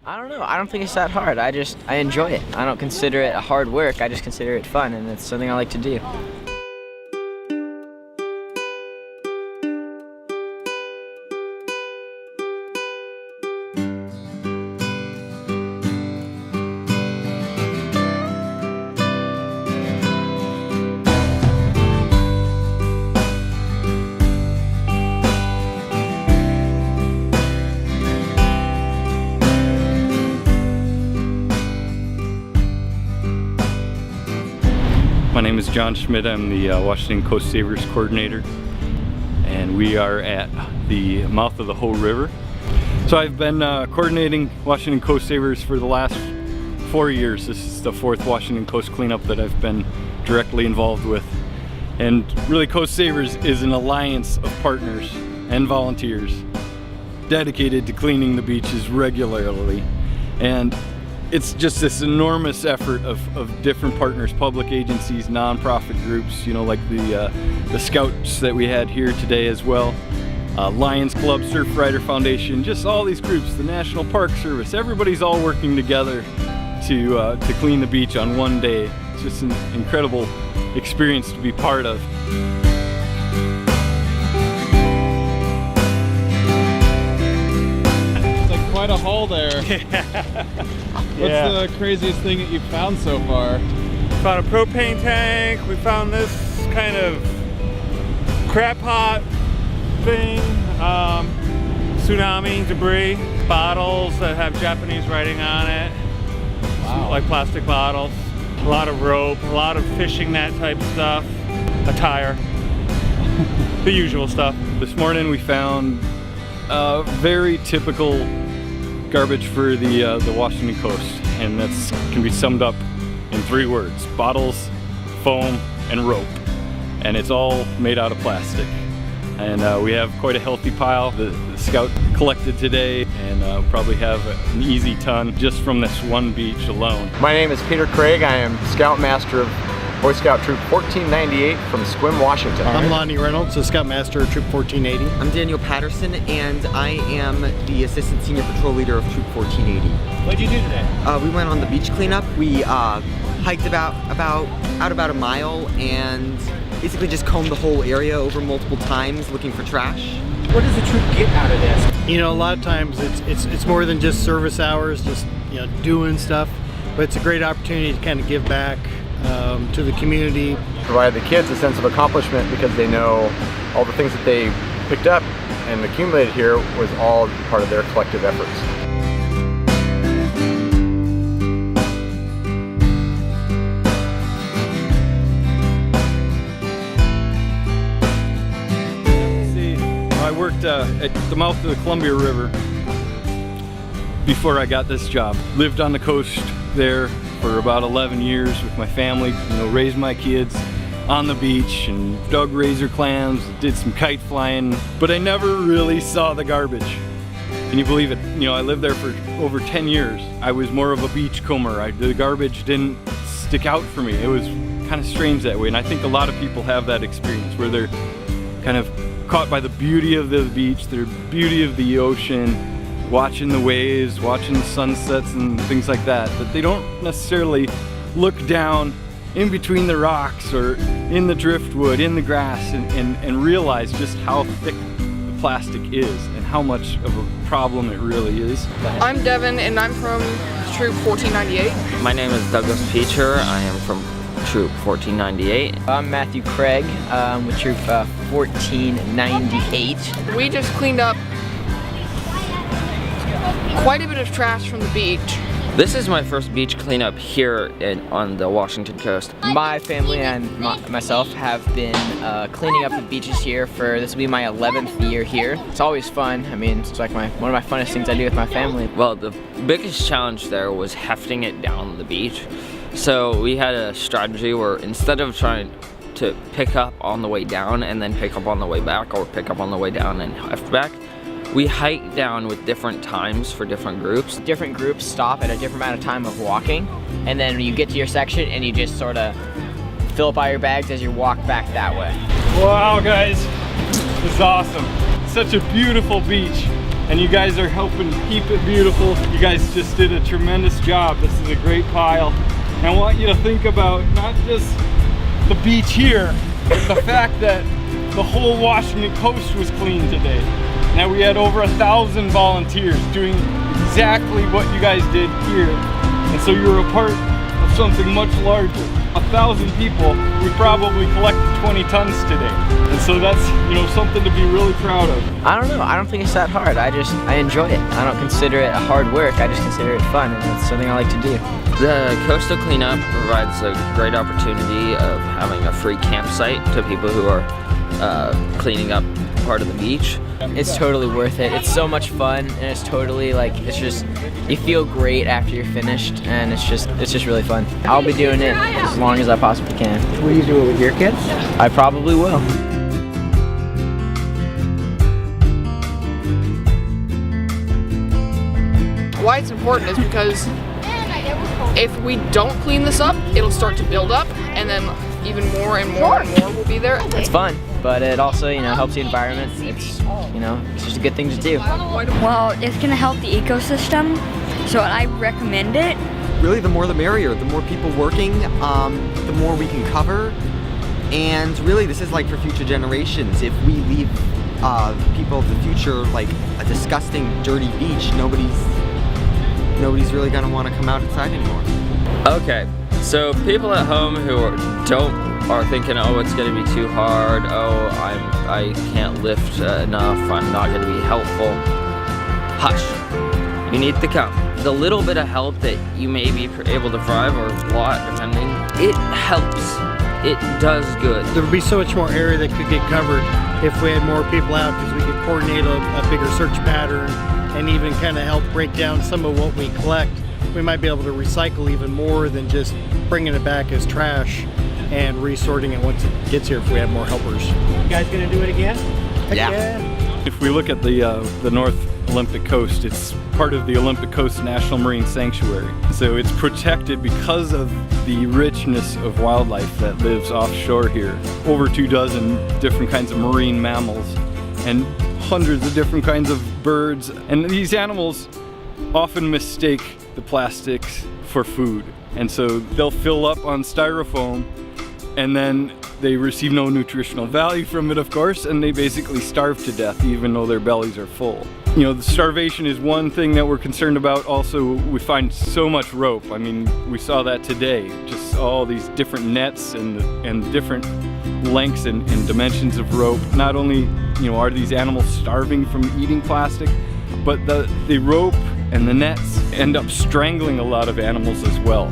I don't know. I don't think it's that hard. I enjoy it. I don't consider it hard work. I just consider it fun, and it's something I like to do. My name is John Schmidt. I'm the Washington CoastSavers coordinator, and we are at the mouth of the Hoh River. So I've been coordinating Washington CoastSavers for the last 4 years. This is the 4th Washington Coast cleanup that I've been directly involved with. And really, CoastSavers is an alliance of partners and volunteers dedicated to cleaning the beaches regularly. And it's just this enormous effort of different partners, public agencies, nonprofit groups, you know, like the Scouts that we had here today as well, Lions Club, Surfrider Foundation, just all these groups, the National Park Service, everybody's all working together to clean the beach on one day. It's just an incredible experience to be part of. Quite a haul there. What's the craziest thing that you've found so far? Found a propane tank. We found this kind of crab pot thing, tsunami debris, bottles that have Japanese writing on it, Wow. like plastic bottles, a lot of rope, a lot of fishing net type stuff, a tire, the usual stuff. This morning we found very typical garbage for the Washington coast, and that can be summed up in 3 words: bottles, foam, and rope. And it's all made out of plastic. And we have quite a healthy pile. The Scout collected today, and probably have an easy ton just from this one beach alone. My name is Peter Craig. I am Scoutmaster of Boy Scout Troop 1498 from Sequim, Washington. I'm Lonnie Reynolds, the Scoutmaster of Troop 1480. I'm Daniel Patterson, and I am the Assistant Senior Patrol Leader of Troop 1480. What'd you do today? We went on the beach cleanup. We hiked about a mile and basically just combed the whole area over multiple times looking for trash. What does the troop get out of this? You know, a lot of times it's more than just service hours, just, you know, doing stuff, but it's a great opportunity to kind of give back to the community. Provide the kids a sense of accomplishment because they know all the things that they picked up and accumulated here was all part of their collective efforts. I worked at the mouth of the Columbia River before I got this job. Lived on the coast there for about 11 years with my family, you know, raised my kids on the beach and dug razor clams, did some kite flying, but I never really saw the garbage. Can you believe it? You know, I lived there for over 10 years. I was more of a beachcomber. The garbage didn't stick out for me. It was kind of strange that way, and I think a lot of people have that experience where they're kind of caught by the beauty of the beach, the beauty of the ocean, watching the waves, watching the sunsets and things like that, but they don't necessarily look down in between the rocks or in the driftwood, in the grass, and realize just how thick the plastic is and how much of a problem it really is. I'm Devin, and I'm from Troop 1498. My name is Douglas Peacher. I am from Troop 1498. I'm Matthew Craig with Troop 1498. We just cleaned up quite a bit of trash from the beach. This is my first beach cleanup here on the Washington coast. My family and myself have been cleaning up the beaches here for, this will be my 11th year here. It's always fun. I mean, it's like one of my funnest things I do with my family. Well, the biggest challenge there was hefting it down the beach. So we had a strategy where instead of trying to pick up on the way down and then pick up on the way back, or pick up on the way down and heft back, we hike down with different times for different groups. Different groups stop at a different amount of time of walking, and then you get to your section and you just sort of fill up all your bags as you walk back that way. Wow, guys, this is awesome. Such a beautiful beach. and you guys are helping keep it beautiful. You guys just did a tremendous job. This is a great pile. And I want you to think about not just the beach here, but the fact that the whole Washington coast was clean today. Now we had over 1,000 volunteers doing exactly what you guys did here. And so you're a part of something much larger. 1,000 people, we probably collected 20 tons today. And so that's, you know, something to be really proud of. I don't know, I don't think it's that hard. I enjoy it. I don't consider it a hard work, I just consider it fun, and it's something I like to do. The coastal cleanup provides a great opportunity of having a free campsite to people who are cleaning up part of the beach. It's totally worth it. It's so much fun, and it's totally like, it's just, you feel great after you're finished, and it's just really fun. I'll be doing it as long as I possibly can. Will you do it with your kids? I probably will. Why it's important is because if we don't clean this up, it'll start to build up, and then even more and more and more will be there. It's fun, but it also, you know, helps the environment. It's, you know, it's just a good thing to do. Well, it's gonna help the ecosystem, so I recommend it. Really, the more the merrier. The more people working, the more we can cover. And really, this is like for future generations. If we leave people of the future like a disgusting, dirty beach, nobody's really gonna want to come out inside anymore. Okay, so people at home who are thinking, oh, it's gonna be too hard, oh, I can't lift enough, I'm not gonna be helpful. Hush, you need to come. The little bit of help that you may be able to provide, or a lot depending, it helps. It does good. There would be so much more area that could get covered if we had more people out, because we could coordinate a bigger search pattern and even kind of help break down some of what we collect. We might be able to recycle even more than just bringing it back as trash and resorting it once it gets here if we have more helpers. You guys gonna do it again? Yeah. If we look at the North Olympic Coast, it's part of the Olympic Coast National Marine Sanctuary. So it's protected because of the richness of wildlife that lives offshore here. Over 24 different kinds of marine mammals and hundreds of different kinds of birds. And these animals often mistake the plastics for food. And so they'll fill up on styrofoam, and then they receive no nutritional value from it, of course, and they basically starve to death even though their bellies are full. You know, the starvation is one thing that we're concerned about. Also, we find so much rope. I mean, we saw that today. Just all these different nets and different lengths and dimensions of rope. Not only, you know, are these animals starving from eating plastic, but the rope and the nets end up strangling a lot of animals as well.